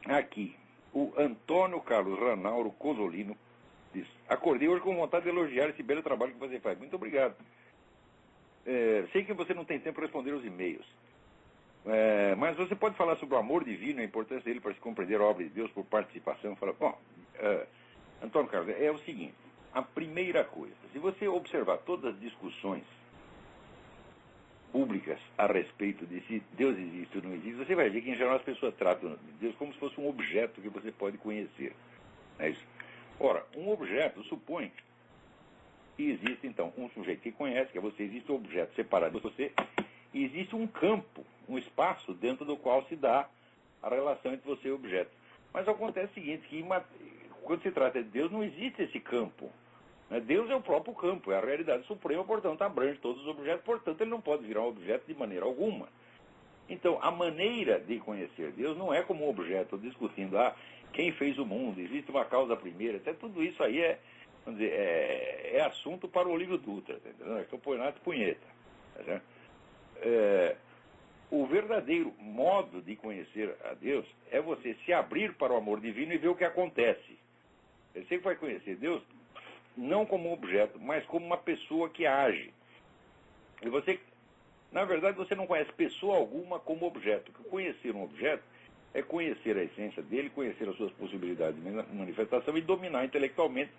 aqui, o Antônio Carlos Ranauro Cosolino diz: acordei hoje com vontade de elogiar esse belo trabalho que você faz. Muito obrigado. Sei que você não tem tempo para responder os e-mails, mas você pode falar sobre o amor divino e a importância dele para se compreender a obra de Deus por participação. Bom, Antônio Carlos, é o seguinte: a primeira coisa, se você observar todas as discussões públicas a respeito de se Deus existe ou não existe, você vai ver que em geral as pessoas tratam Deus como se fosse um objeto que você pode conhecer. É isso. Ora, um objeto supõe que existe então um sujeito que conhece, que é você, existe um objeto separado de você, e existe um campo, um espaço dentro do qual se dá a relação entre você e o objeto. Mas acontece o seguinte, que quando se trata de Deus não existe esse campo. Deus é o próprio campo, é a realidade suprema, portanto abrange todos os objetos, portanto ele não pode virar um objeto de maneira alguma. Então a maneira de conhecer Deus não é como um objeto discutindo quem fez o mundo, existe uma causa primeira, até tudo isso aí vamos dizer, é assunto para o Olívio Dutra, entendeu? É campeonato punheta. Tá, o verdadeiro modo de conhecer a Deus é você se abrir para o amor divino e ver o que acontece. Você vai conhecer Deus não como um objeto, mas como uma pessoa que age. E você, na verdade, você não conhece pessoa alguma como objeto. Porque conhecer um objeto é conhecer a essência dele, conhecer as suas possibilidades de manifestação e dominar intelectualmente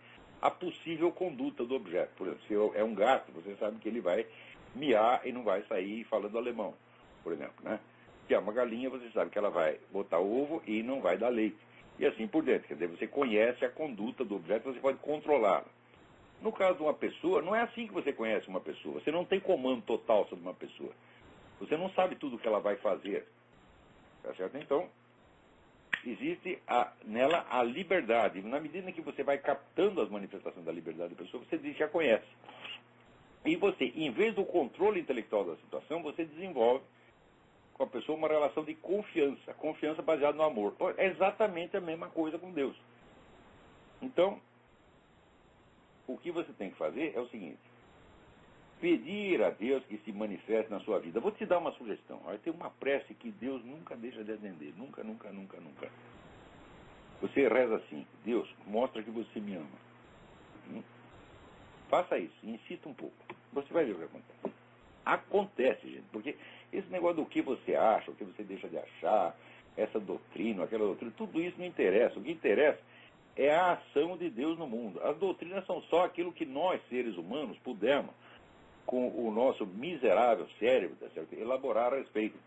a possível conduta do objeto. Por exemplo, se é um gato, você sabe que ele vai miar e não vai sair falando alemão, por exemplo, né? Se é uma galinha, você sabe que ela vai botar ovo e não vai dar leite. E assim por diante. Quer dizer, você conhece a conduta do objeto, você pode controlá-la. No caso de uma pessoa, não é assim que você conhece uma pessoa. Você não tem comando total sobre uma pessoa. Você não sabe tudo o que ela vai fazer. Tá certo? Então, existe nela a liberdade. Na medida em que você vai captando as manifestações da liberdade da pessoa, você diz que a conhece. E você, em vez do controle intelectual da situação, você desenvolve com a pessoa uma relação de confiança. Confiança baseada no amor. É exatamente a mesma coisa com Deus. Então, o que você tem que fazer é o seguinte: pedir a Deus que se manifeste na sua vida. Vou te dar uma sugestão. Tem uma prece que Deus nunca deixa de atender. Nunca, nunca, nunca, nunca. Você reza assim: Deus, mostra que você me ama. Faça isso, insista um pouco. Você vai ver o que acontece. Acontece, gente, porque esse negócio do que você acha, o que você deixa de achar, essa doutrina, aquela doutrina, tudo isso não interessa. O que interessa é a ação de Deus no mundo. As doutrinas são só aquilo que nós, seres humanos, pudemos, com o nosso miserável cérebro, tá certo, elaborar a respeito.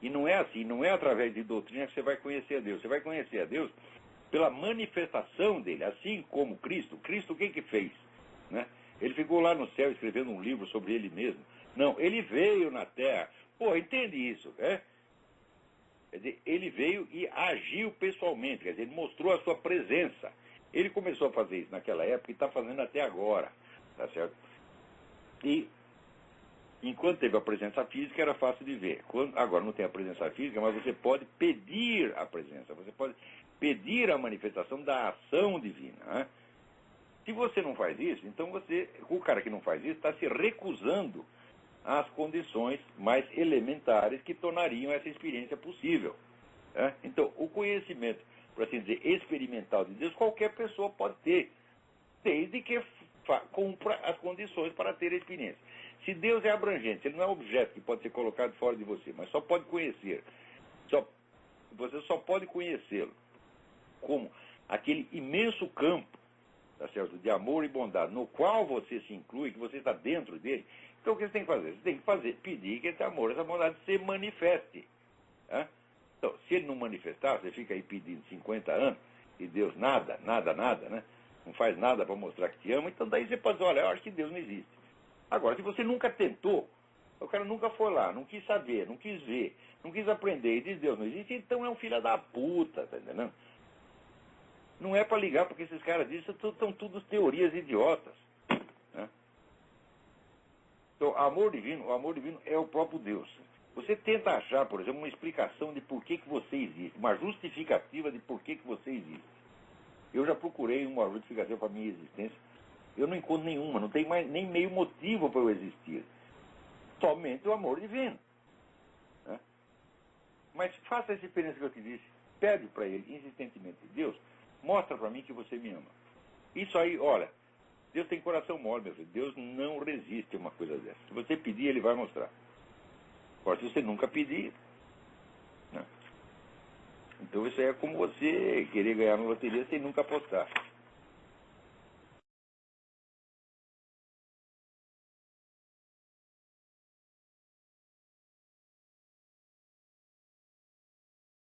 E não é assim, não é através de doutrina que você vai conhecer a Deus. Você vai conhecer a Deus pela manifestação dele, assim como Cristo. Cristo o que fez? Né? Ele ficou lá no céu escrevendo um livro sobre ele mesmo. Não, ele veio na terra. Pô, entende isso, né? Quer dizer, ele veio e agiu pessoalmente, quer dizer, ele mostrou a sua presença. Ele começou a fazer isso naquela época e está fazendo até agora, tá certo? E enquanto teve a presença física era fácil de ver. Agora não tem a presença física, mas você pode pedir a presença, você pode pedir a manifestação da ação divina, né? Se você não faz isso, então o cara que não faz isso está se recusando às condições mais elementares que tornariam essa experiência possível. Né? Então, o conhecimento, por assim dizer, experimental de Deus, qualquer pessoa pode ter, desde que cumpra as condições para ter a experiência. Se Deus é abrangente, ele não é um objeto que pode ser colocado fora de você, mas só pode conhecer. Você só pode conhecê-lo como aquele imenso campo, tá certo, de amor e bondade, no qual você se inclui, que você está dentro dele. Então o que você tem que fazer? Você tem que pedir que esse amor, essa bondade se manifeste. Né? Então, se ele não manifestar, você fica aí pedindo 50 anos, e Deus nada, né? Não faz nada para mostrar que te ama, então daí você pode dizer: olha, eu acho que Deus não existe. Agora, se você nunca tentou, o cara nunca foi lá, não quis saber, não quis ver, não quis aprender, e diz Deus não existe, então é um filho da puta, tá entendendo? Não é para ligar, porque esses caras dizem que são tudo teorias idiotas. Né? Então, o amor divino é o próprio Deus. Você tenta achar, por exemplo, uma explicação de por que você existe, uma justificativa de por que você existe. Eu já procurei uma justificação para a minha existência, eu não encontro nenhuma, não tem mais nem meio motivo para eu existir. Somente o amor divino. Né? Mas faça essa experiência que eu te disse. Pede para ele insistentemente: Deus, mostra para mim que você me ama. Isso aí, olha, Deus tem coração mole, meu filho. Deus não resiste a uma coisa dessa. Se você pedir, ele vai mostrar. Agora, se você nunca pedir, né? Então isso aí é como você querer ganhar na loteria sem nunca apostar.